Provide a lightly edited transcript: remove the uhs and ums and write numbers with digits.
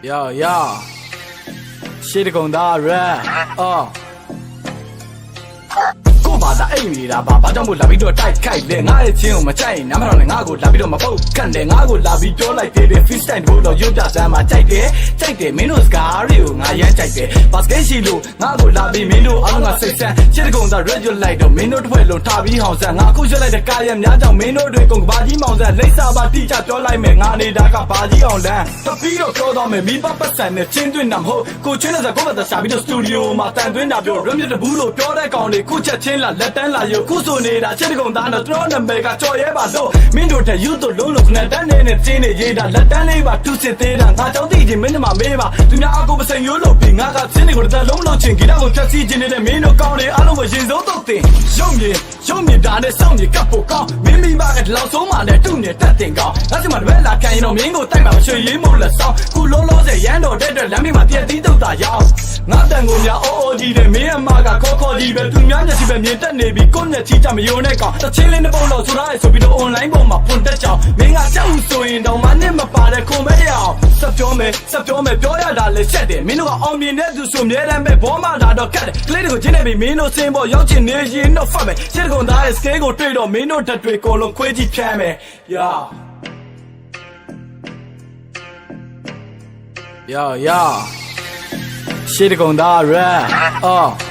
Yo, shit gon' die red. ဘာသာအိမ်နေတာပါဘာကြောင့်မို့လာပြီးတော့တိုက်ခိုက်လဲငါရဲ့ချင်းကိုမကြိုက်နားမတော်နဲ့ငါကိုလာပြီးတော့မပုတ်ခန့်တယ်ငါကိုလာပြီးပြောလိုက်သေးတယ် freestyle ဘို့တော့ရုပ်ပြစမ်းမှာကြိုက်တယ်မင်းတို့စကားတွေကိုငါရမ်းကြိုက်တယ်ဘာစကဲရှိလို့ငါကိုလာပြီးမင်းတို့အားလုံးကစိတ်ဆန်းရှစ်ကုံသာ radio လိုက်တော့မင်းတို့တစ်ဖွဲ့လုံးထားပြီးဟောင်ဆန်းငါခုရွှက်လိုက်တဲ့ကားရများကြောင့်မင်းတို့တွေကုန်ကဘာကြီးမောင်ဆန်းလိမ့်စာပါတိကျပြောလိုက်မယ်ငါနေတာကဘာကြီးအောင်လန်းတပီးတော့ပြောတော့မယ်မိဘပတ်စံနဲ့ချင်းတွင်းတာမဟုတ်ကိုချင်းတဲ့စကားကတစားပြီးတော့ studio မှာတန်သွင်းတာပြော rap တဘူးလို့ပြောတဲ့ကောင်တွေခုချက်ချင်းလာလက်တန်းလာရုပ်ခုဆိုနေတာချက်ကုံသားတော့တော်နာမည်ကကြော်ရဲပါလို့မင်းတို့တဲ့ YouTube လုံးလုံးခနဲ့တန်းနေချင်းနေရေးတာလက်တန်းလေးပါသူစစ်သေးတာငါကြောင့်သိချင်းမင်းတို့မှမေးပါသူများအကူပစိန်ရိုးလို့ပြီးငါကချင်းတွေကိုတစ်လုံးလုံးချင်းဂီတကိုဖြတ်စီခြင်းနေတဲ့မင်းတို့ကောင်းတယ်အားလုံးကိုရင်စိုးတော့တင်ရုံမြင်ဒါနဲ့စောင့်နေကပ်ဖို့ကောင်းမင်းမိမကလောက်ဆုံးမှလည်းတူနေတက်တင်ကောင်းငါ့ချင်မှလည်းလာခံရင်တော့မင်းကိုတိုက်ပါမရွှေရေးမို့လက်ဆောင်ခုလုံးလုံးစေရမ်းတော်တဲ့အတွက်လမ်းမေးမှာပြည့်သီးတုတ်တာရောက်ငါတန်ကိုများအိုးကြီးတယ်မင်းအမကခေါ်ကြီးပဲသူများမျက်စိပဲမြင်တက်နေပြီကိုမျက်ချီချမယုံနဲ့ကောင်တချင်းလေးတစ်ပုံလောက်ဆိုတော့ဆိုပြီးတော့ online ပေါ်မှာဖွင့်တက်ကြောင်းမင်းကကြောက်ဆိုရင်တော့မနဲ့မပါတဲ့ခုံမဲရအောင်ဆက်ပြောမယ်ပြောရတာလည်းချက်တယ်မင်းတို့ကအောင်မြင်တဲ့သူဆိုမြဲတမ်းပဲဘောမလာတော့ကတ်တယ်ကလေးတွေကိုချင်းနေပြီမင်းတို့စင်းပေါ်ရောက်ချင်နေရင်တော့ဖတ်မယ်ရှစ်ကုံသားရဲ့ scale ကိုတွေ့တော့မင်းတို့တက်တွေကိုလုံးခွေးကြီးဖြန်းမယ်Yo, shit gon' die red.